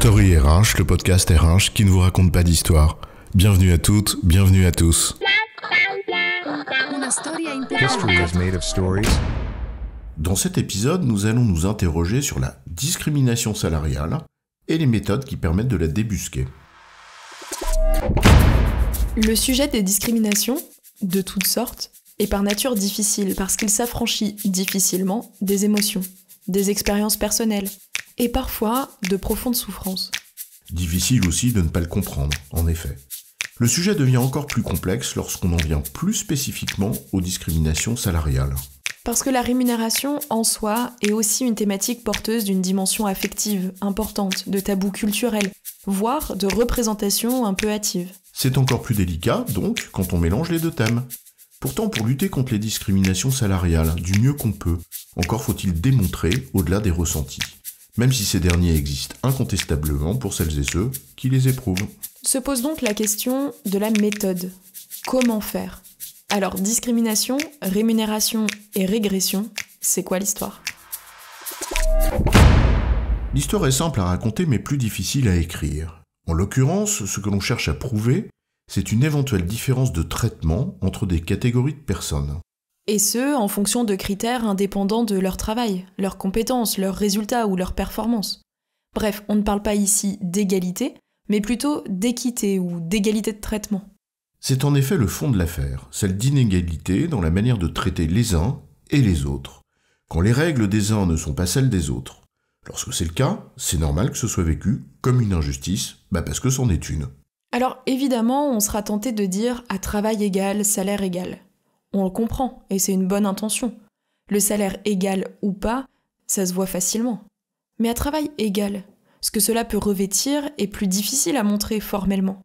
Story RH, le podcast RH qui ne vous raconte pas d'histoire. Bienvenue à toutes, bienvenue à tous. History is made of stories. Dans cet épisode, nous allons nous interroger sur la discrimination salariale et les méthodes qui permettent de la débusquer. Le sujet des discriminations, de toutes sortes, est par nature difficile parce qu'il s'affranchit difficilement des émotions, des expériences personnelles et parfois de profondes souffrances. Difficile aussi de ne pas le comprendre, en effet. Le sujet devient encore plus complexe lorsqu'on en vient plus spécifiquement aux discriminations salariales. Parce que la rémunération en soi est aussi une thématique porteuse d'une dimension affective importante, de tabous culturels, voire de représentation un peu hâtive. C'est encore plus délicat, donc, quand on mélange les deux thèmes. Pourtant, pour lutter contre les discriminations salariales du mieux qu'on peut, encore faut-il démontrer au-delà des ressentis, même si ces derniers existent incontestablement pour celles et ceux qui les éprouvent. Se pose donc la question de la méthode. Comment faire ? Alors, discrimination, rémunération et régression, c'est quoi l'histoire ? L'histoire est simple à raconter mais plus difficile à écrire. En l'occurrence, ce que l'on cherche à prouver, c'est une éventuelle différence de traitement entre des catégories de personnes. Et ce, en fonction de critères indépendants de leur travail, leurs compétences, leurs résultats ou leurs performances. Bref, on ne parle pas ici d'égalité, mais plutôt d'équité ou d'égalité de traitement. C'est en effet le fond de l'affaire, celle d'inégalité dans la manière de traiter les uns et les autres, quand les règles des uns ne sont pas celles des autres. Lorsque c'est le cas, c'est normal que ce soit vécu comme une injustice, parce que c'en est une. Alors évidemment, on sera tenté de dire à travail égal, salaire égal. On le comprend, et c'est une bonne intention. Le salaire égal ou pas, ça se voit facilement. Mais à travail égal, ce que cela peut revêtir est plus difficile à montrer formellement.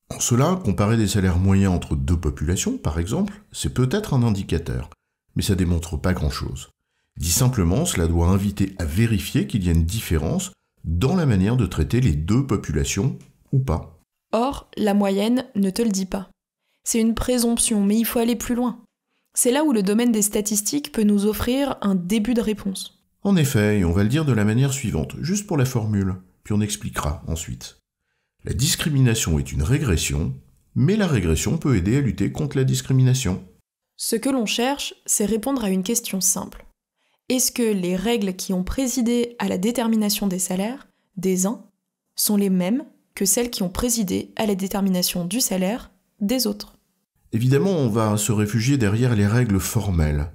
En cela, comparer des salaires moyens entre deux populations, par exemple, c'est peut-être un indicateur, mais ça démontre pas grand-chose. Dit simplement, cela doit inviter à vérifier qu'il y a une différence dans la manière de traiter les deux populations ou pas. Or, la moyenne ne te le dit pas. C'est une présomption, mais il faut aller plus loin. C'est là où le domaine des statistiques peut nous offrir un début de réponse. En effet, et on va le dire de la manière suivante, juste pour la formule, puis on expliquera ensuite. La discrimination est une régression, mais la régression peut aider à lutter contre la discrimination. Ce que l'on cherche, c'est répondre à une question simple. Est-ce que les règles qui ont présidé à la détermination des salaires des uns sont les mêmes que celles qui ont présidé à la détermination du salaire des autres ? Évidemment, on va se réfugier derrière les règles formelles.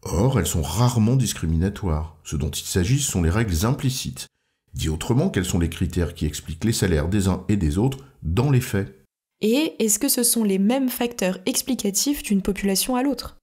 Or, elles sont rarement discriminatoires. Ce dont il s'agit sont les règles implicites. Dit autrement, quels sont les critères qui expliquent les salaires des uns et des autres dans les faits ? Et est-ce que ce sont les mêmes facteurs explicatifs d'une population à l'autre ?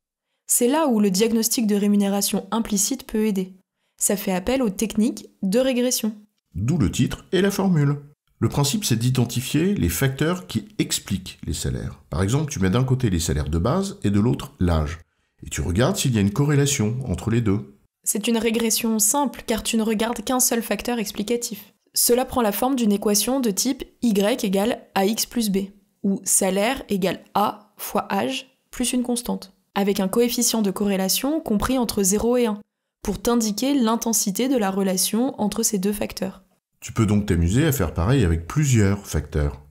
C'est là où le diagnostic de rémunération implicite peut aider. Ça fait appel aux techniques de régression. D'où le titre et la formule. Le principe, c'est d'identifier les facteurs qui expliquent les salaires. Par exemple, tu mets d'un côté les salaires de base et de l'autre l'âge. Et tu regardes s'il y a une corrélation entre les deux. C'est une régression simple car tu ne regardes qu'un seul facteur explicatif. Cela prend la forme d'une équation de type Y égale AX plus B, où salaire égale A fois âge plus une constante, avec un coefficient de corrélation compris entre 0 et 1, pour t'indiquer l'intensité de la relation entre ces deux facteurs. Tu peux donc t'amuser à faire pareil avec plusieurs facteurs.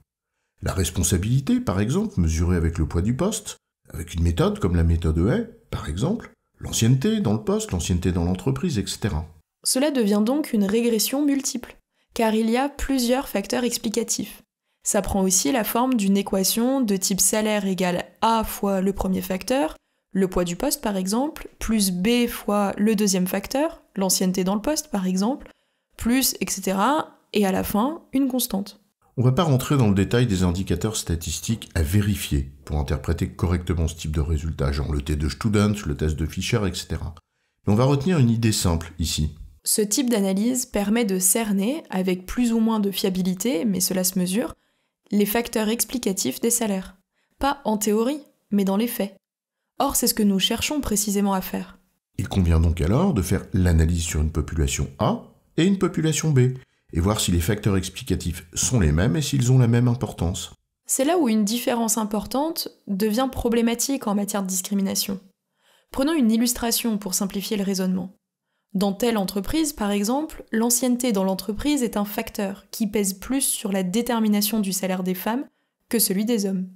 La responsabilité, par exemple, mesurée avec le poids du poste, avec une méthode comme la méthode EHAI, par exemple, l'ancienneté dans le poste, l'ancienneté dans l'entreprise, etc. Cela devient donc une régression multiple, car il y a plusieurs facteurs explicatifs. Ça prend aussi la forme d'une équation de type salaire égale A fois le premier facteur, le poids du poste par exemple, plus B fois le deuxième facteur, l'ancienneté dans le poste par exemple, plus etc. et à la fin, une constante. On ne va pas rentrer dans le détail des indicateurs statistiques à vérifier pour interpréter correctement ce type de résultat, genre le T de Student, le test de Fisher, etc. Mais on va retenir une idée simple ici. Ce type d'analyse permet de cerner, avec plus ou moins de fiabilité, mais cela se mesure, les facteurs explicatifs des salaires. Pas en théorie, mais dans les faits. Or, c'est ce que nous cherchons précisément à faire. Il convient donc alors de faire l'analyse sur une population A et une population B, et voir si les facteurs explicatifs sont les mêmes et s'ils ont la même importance. C'est là où une différence importante devient problématique en matière de discrimination. Prenons une illustration pour simplifier le raisonnement. Dans telle entreprise, par exemple, l'ancienneté dans l'entreprise est un facteur qui pèse plus sur la détermination du salaire des femmes que celui des hommes.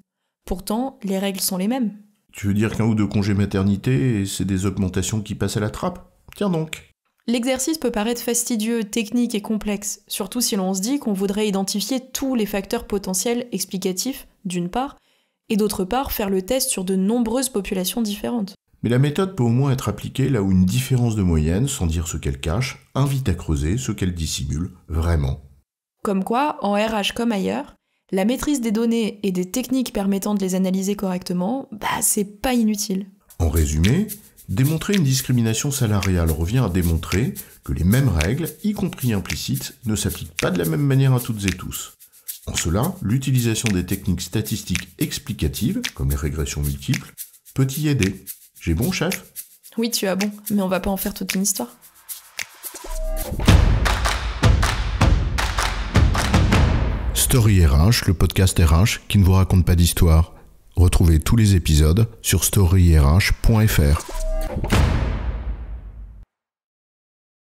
Pourtant, les règles sont les mêmes. Tu veux dire qu'un ou deux congés maternité, c'est des augmentations qui passent à la trappe ? Tiens donc. L'exercice peut paraître fastidieux, technique et complexe, surtout si l'on se dit qu'on voudrait identifier tous les facteurs potentiels explicatifs, d'une part, et d'autre part faire le test sur de nombreuses populations différentes. Mais la méthode peut au moins être appliquée là où une différence de moyenne, sans dire ce qu'elle cache, invite à creuser ce qu'elle dissimule, vraiment. Comme quoi, en RH comme ailleurs, la maîtrise des données et des techniques permettant de les analyser correctement, c'est pas inutile. En résumé, démontrer une discrimination salariale revient à démontrer que les mêmes règles, y compris implicites, ne s'appliquent pas de la même manière à toutes et tous. En cela, l'utilisation des techniques statistiques explicatives, comme les régressions multiples, peut y aider. J'ai bon, chef ? Oui, tu as bon, mais on va pas en faire toute une histoire. Story RH, le podcast RH qui ne vous raconte pas d'histoire. Retrouvez tous les épisodes sur storyrh.fr.